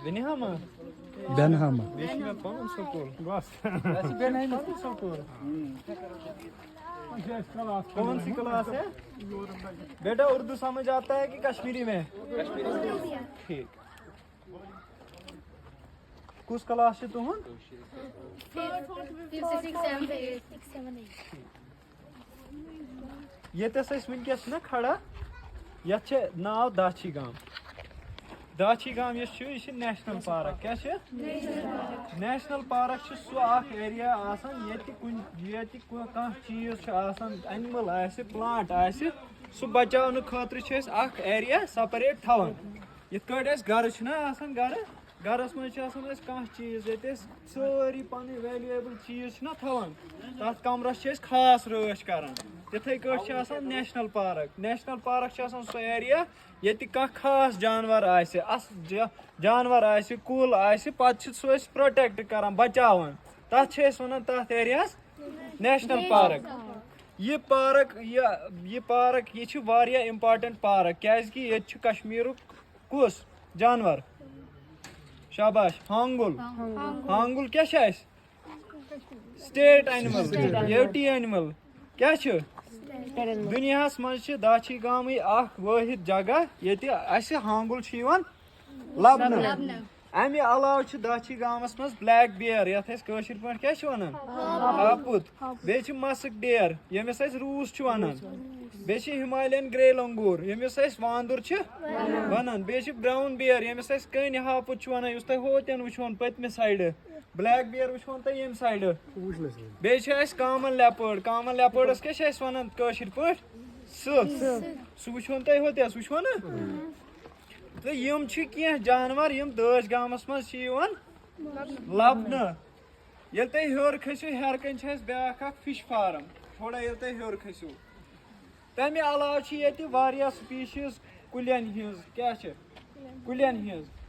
Benihama. Benhama. Beş mi yapalım sokol? बस ऐसे Benihama sokol. कौन सी क्लास है बेटा? उर्दू समझ आता है कि कश्मीरी में? ठीक। कुछ क्लास से तुम? ये वनकस ना खड़ा ये नाव दाचीगाम। दाचीगाम ये नेशनल पार्क क्या नेशनल पार्क सह एरिया ये चीज एनिमल प्लांट सह बचाने खतर एरिया सेपरेट थवान यथ गर गर गरस मज चीज ये सारी पन वैल्यूएबल चीज थवान तथ कमरस खास रच कर तिथे नेशनल पार्क सह एरिया ये खास जानवर जानवर कुल पे सह प्रोटेक्ट कर बचान तथ वन तथ एरिया नेशनल पार्क। ये पार्क ये इम्पार्टेंट पार्क क्या ये कश्मीर कुस जानवर शाबाश हांगुल क्या स्टेट एनिमल यूटी एनिमल क्या दुनिया मज दाचीगाम वाहिद जगह ये हांगुल लबन अमे अलाव दाचीगामस मज ब्लैक बेयर ये क्या वन हापुत बे मस्क डेयर यमिस रूस वनान बे हिमालयन ग्रे लंगूर यमिस वांदुर वनान बे ब्राउन बेयर यमिस कन हापुत वन होतन वुचन पत्म साइड ब्लैक बेयर वुचन तुम यम साइड बे कॉमन लेपर्डस क्या वन सह वुचन तुम होतस वुचन तो यम जानवर यम दाचगामस मज लबन ये तुम हर खसो हर कन ब्या फिश फार्म थोड़ा ये तुम हर खसो तमे अलाव स्पीशीज कुलियन क्या कुलियन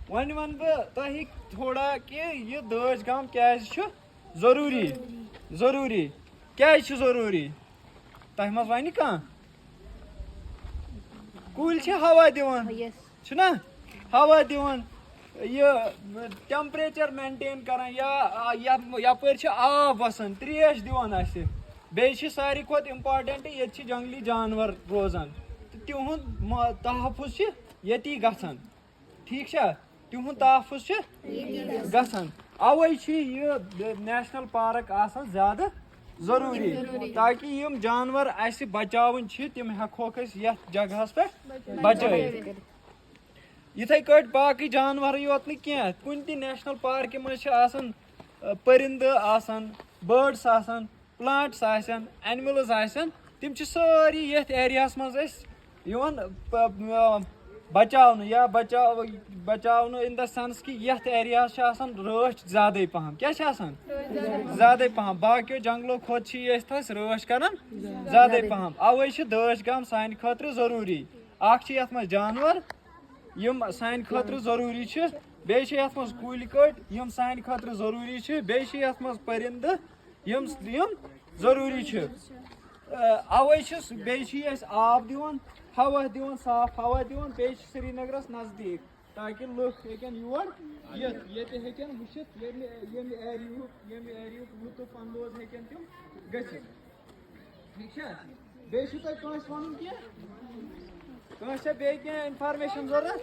वन बह थोड़ा कि यह दाचगाम क्या जरूरी क्या जरूरी तह मज वन कह कुल हवा दिवान छुना हवा दिवान ये टेम्परेचर मेंटेन करान यपर आब वसान त्रेश दिवान बे सारी खोत इम्पार्टेंट ये जंगली जानवर रोजान तिहुंद तहफुज ये गसान ठीक तिहुंद तहफुज गसान अवै ये नेशनल पार्क आसान ज्यादा जरूरी ताकि यम जानवर बचावन तिम हेकोक यथ जगह पे बचाई इथे कट बाकी जानवर योत न कुन नेशनल पार्क मज परिंद बर्ड्स प्लांट्स एनिमल्स तिम सारी ये एरिया मज बचाव या बचाव इन द सेंस कि ये एरिया रच ज्यादा पहम क्या ज्यादा पहम बाकी जंगलों खोत रच कर ज्यादा पहम अवै दाचगाम सान खतर जरूरी अ मज जानवर यम सान खतर जरूरी बे मज कुल कट यम सान खतर जरूरी बे मज परिंद यम जरूरी अवै बे आब दिवान हवा दिवान साफ हवा दिवान बे श्रीनगरस नजदीक ताकि लुक हेकन योर हेकन वुचित एरिया लुत्फ अंदोज हेकन तिम गछित ठीक बे वन कह बे इंफॉर्मेशन जरूरत